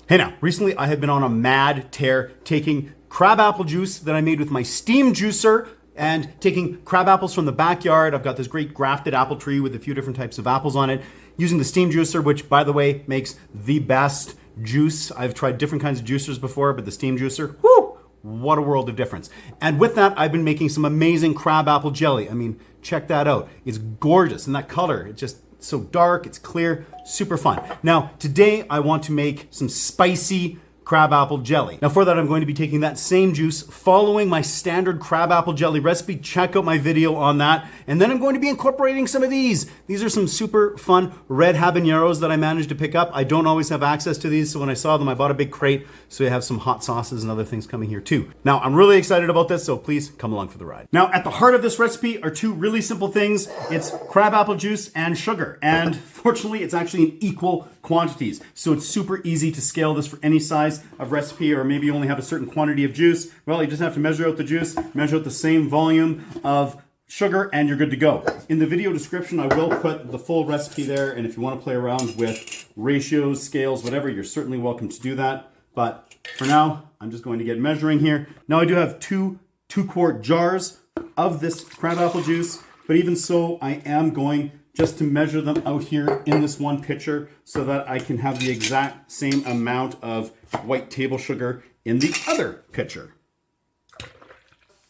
Hey now, recently I have been on a mad tear taking crabapple juice that I made with my steam juicer and taking crab apples from the backyard. I've got this great grafted apple tree with a few different types of apples on it, using the steam juicer, which by the way makes the best juice. I've tried different kinds of juicers before, but the steam juicer, whoo, what a world of difference. And with that, I've been making some amazing crabapple jelly. I mean, check that out. It's gorgeous, and that color, it's just so dark, it's clear, super fun. Now, today I want to make some spicy crabapple jelly. Now for that, I'm going to be taking that same juice, following my standard crabapple jelly recipe. Check out my video on that. And then I'm going to be incorporating some of these. These are some super fun red habaneros that I managed to pick up. I don't always have access to these, so when I saw them, I bought a big crate, so you have some hot sauces and other things coming here too. Now, I'm really excited about this, so please come along for the ride. Now, at the heart of this recipe are two really simple things. It's crabapple juice and sugar. And fortunately, it's actually in equal quantities. So it's super easy to scale this for any size of recipe, or maybe you only have a certain quantity of juice. Well, you just have to measure out the juice, measure out the same volume of sugar, and you're good to go. In the video description, I will put the full recipe there, and if you want to play around with ratios, scales, whatever, you're certainly welcome to do that. But for now, I'm just going to get measuring here. Now I do have two quart jars of this crabapple juice, but even so, I am going just to measure them out here in this one pitcher so that I can have the exact same amount of white table sugar in the other pitcher.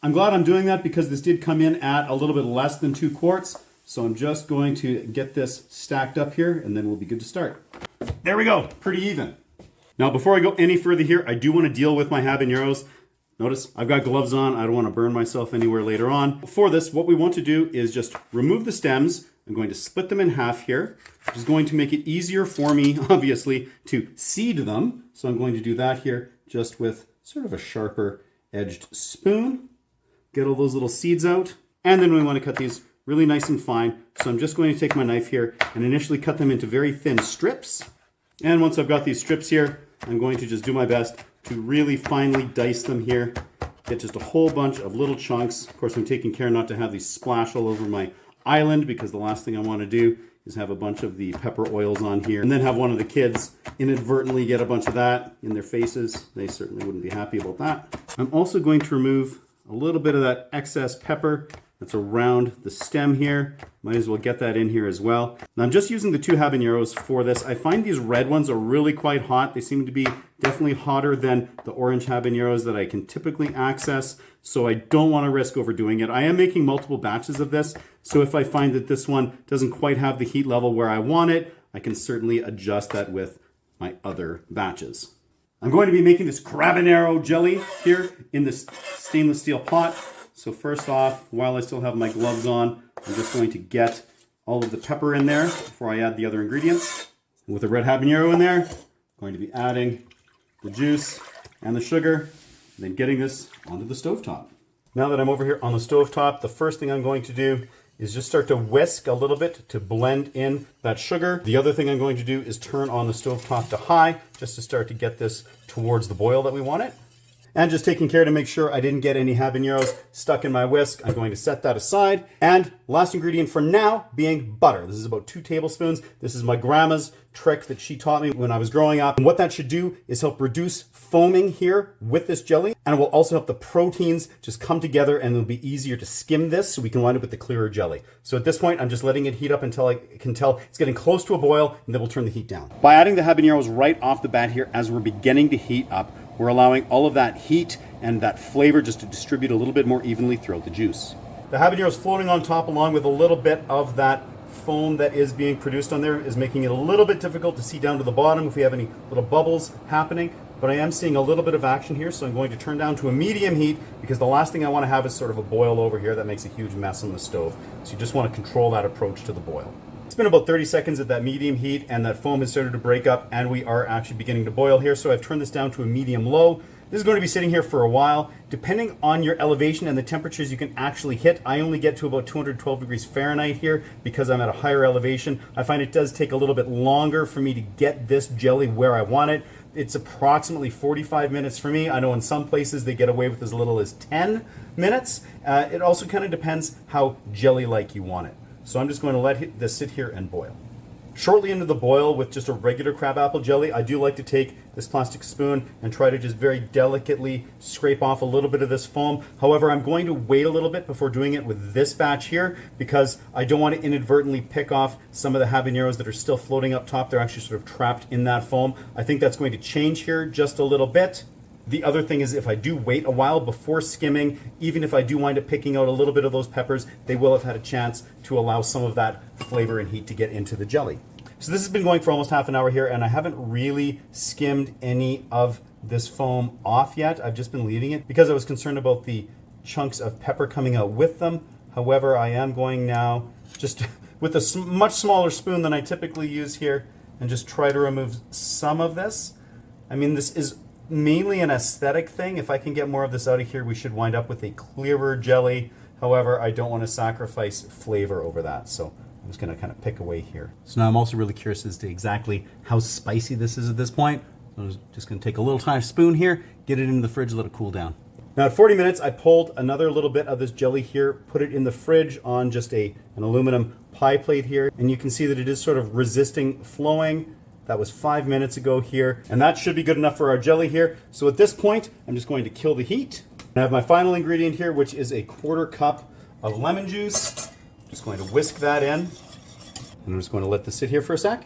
I'm glad I'm doing that because this did come in at a little bit less than 2 quarts. So I'm just going to get this stacked up here and then we'll be good to start. There we go, pretty even. Now before I go any further here, I do want to deal with my habaneros. Notice I've got gloves on. I don't want to burn myself anywhere later on. For this, what we want to do is just remove the stems. I'm going to split them in half here, which is going to make it easier for me, obviously, to seed them. So I'm going to do that here just with sort of a sharper edged spoon. Get all those little seeds out. And then we want to cut these really nice and fine. So I'm just going to take my knife here and initially cut them into very thin strips. And once I've got these strips here, I'm going to just do my best to really finely dice them here. Get just a whole bunch of little chunks. Of course, I'm taking care not to have these splash all over my island, because the last thing I want to do is have a bunch of the pepper oils on here and then have one of the kids inadvertently get a bunch of that in their faces. They certainly wouldn't be happy about that. I'm also going to remove a little bit of that excess pepper that's around the stem here. Might as well get that in here as well. Now I'm just using the 2 habaneros for this. I find these red ones are really quite hot. They seem to be definitely hotter than the orange habaneros that I can typically access. So I don't want to risk overdoing it. I am making multiple batches of this. So if I find that this one doesn't quite have the heat level where I want it, I can certainly adjust that with my other batches. I'm going to be making this Crabanero jelly here in this stainless steel pot. So first off, while I still have my gloves on, I'm just going to get all of the pepper in there before I add the other ingredients. And with the red habanero in there, I'm going to be adding the juice and the sugar, and then getting this onto the stovetop. Now that I'm over here on the stovetop, the first thing I'm going to do is just start to whisk a little bit to blend in that sugar. The other thing I'm going to do is turn on the stovetop to high, just to start to get this towards the boil that we want it. And just taking care to make sure I didn't get any habaneros stuck in my whisk. I'm going to set that aside. And last ingredient for now being butter. This is about 2 tablespoons. This is my grandma's trick that she taught me when I was growing up. And what that should do is help reduce foaming here with this jelly. And it will also help the proteins just come together, and it'll be easier to skim this so we can wind up with the clearer jelly. So at this point, I'm just letting it heat up until I can tell it's getting close to a boil, and then we'll turn the heat down. By adding the habaneros right off the bat here as we're beginning to heat up, we're allowing all of that heat and that flavor just to distribute a little bit more evenly throughout the juice. The habaneros floating on top along with a little bit of that foam that is being produced on there is making it a little bit difficult to see down to the bottom if we have any little bubbles happening. But I am seeing a little bit of action here, so I'm going to turn down to a medium heat, because the last thing I want to have is sort of a boil over here that makes a huge mess on the stove. So you just want to control that approach to the boil. It's been about 30 seconds at that medium heat, and that foam has started to break up, and we are actually beginning to boil here. So I've turned this down to a medium-low. This is going to be sitting here for a while. Depending on your elevation and the temperatures you can actually hit, I only get to about 212 degrees Fahrenheit here because I'm at a higher elevation. I find it does take a little bit longer for me to get this jelly where I want it. It's approximately 45 minutes for me. I know in some places they get away with as little as 10 minutes. It also kind of depends how jelly-like you want it. So I'm just going to let this sit here and boil. Shortly into the boil with just a regular crabapple jelly, I do like to take this plastic spoon and try to just very delicately scrape off a little bit of this foam. However, I'm going to wait a little bit before doing it with this batch here because I don't want to inadvertently pick off some of the habaneros that are still floating up top. They're actually sort of trapped in that foam. I think that's going to change here just a little bit. The other thing is if I do wait a while before skimming, even if I do wind up picking out a little bit of those peppers, they will have had a chance to allow some of that flavor and heat to get into the jelly. So this has been going for almost half an hour here, and I haven't really skimmed any of this foam off yet. I've just been leaving it because I was concerned about the chunks of pepper coming out with them. However, I am going now just with a much smaller spoon than I typically use here and just try to remove some of this. I mean, this is mainly an aesthetic thing. If I can get more of this out of here, we should wind up with a clearer jelly. However, I don't want to sacrifice flavor over that, so I'm just going to kind of pick away here. So now I'm also really curious as to exactly how spicy this is at this point. So I'm just going to take a little tiny spoon here, get it into the fridge, let it cool down. Now at 40 minutes, I pulled another little bit of this jelly here, put it in the fridge on just an aluminum pie plate here, and you can see that it is sort of resisting flowing. That was 5 minutes ago here, and that should be good enough for our jelly here. So at this point, I'm just going to kill the heat. I have my final ingredient here, which is a 1/4 cup of lemon juice. Just going to whisk that in, and I'm just going to let this sit here for a sec.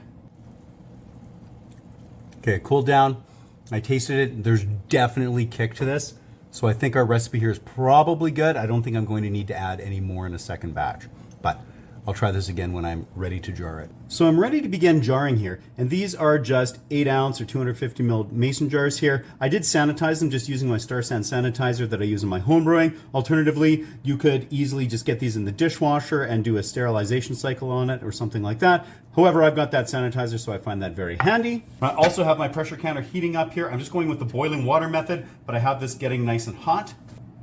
Okay, it cooled down. I tasted it. There's definitely kick to this. So I think our recipe here is probably good. I don't think I'm going to need to add any more in a second batch, but I'll try this again when I'm ready to jar it. So I'm ready to begin jarring here, and these are just 8 ounce or 250 ml mason jars here. I did sanitize them just using my Star San sanitizer that I use in my home brewing. Alternatively, you could easily just get these in the dishwasher and do a sterilization cycle on it or something like that. However, I've got that sanitizer, so I find that very handy. I also have my pressure canner heating up here. I'm just going with the boiling water method, but I have this getting nice and hot.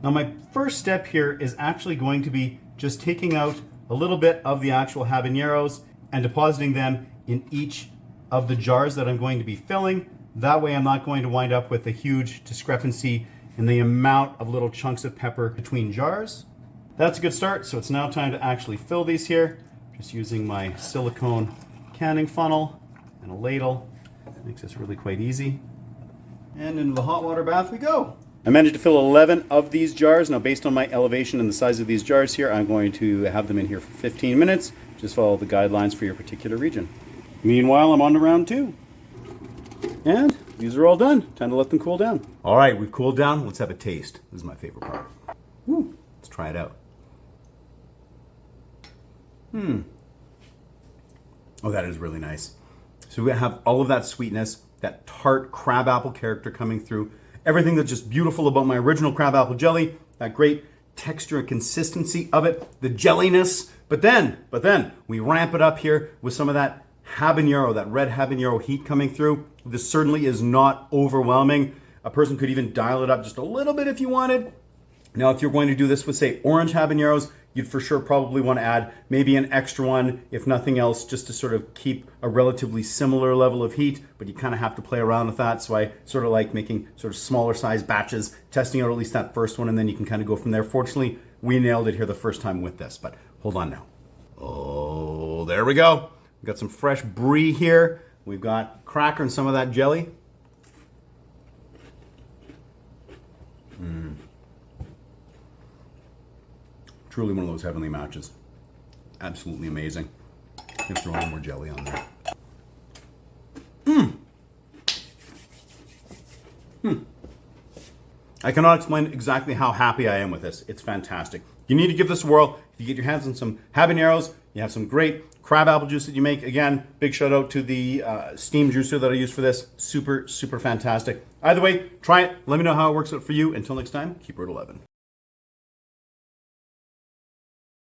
Now my first step here is actually going to be just taking out a little bit of the actual habaneros and depositing them in each of the jars that I'm going to be filling. That way I'm not going to wind up with a huge discrepancy in the amount of little chunks of pepper between jars. That's a good start, so it's now time to actually fill these here. Just using my silicone canning funnel and a ladle. Makes this really quite easy. And into the hot water bath we go. I managed to fill 11 of these jars. Now, based on my elevation and the size of these jars here, I'm going to have them in here for 15 minutes. Just follow the guidelines for your particular region. Meanwhile, I'm on to round 2. And these are all done. Time to let them cool down. All right, we've cooled down. Let's have a taste. This is my favorite part. Woo. Let's try it out. Oh, that is really nice. So we have all of that sweetness, that tart crabapple character coming through. Everything that's just beautiful about my original crabapple jelly, that great texture and consistency of it, the jelliness. But then we ramp it up here with some of that habanero, that red habanero heat coming through. This certainly is not overwhelming. A person could even dial it up just a little bit if you wanted. Now, if you're going to do this with, say, orange habaneros, you'd for sure probably want to add maybe an extra one, if nothing else, just to sort of keep a relatively similar level of heat, but you kind of have to play around with that. So I sort of like making sort of smaller size batches, testing out at least that first one, and then you can kind of go from there. Fortunately, we nailed it here the first time with this, but hold on now. Oh, there we go. We've got some fresh brie here. We've got cracker and some of that jelly. Truly one of those heavenly matches. Absolutely amazing. I'm gonna throw a little more jelly on there. I cannot explain exactly how happy I am with this. It's fantastic. You need to give this a whirl. If you get your hands on some habaneros, you have some great crabapple juice that you make. Again, big shout out to the steam juicer that I use for this. Super, super fantastic. Either way, try it. Let me know how it works out for you. Until next time, keep Route 11.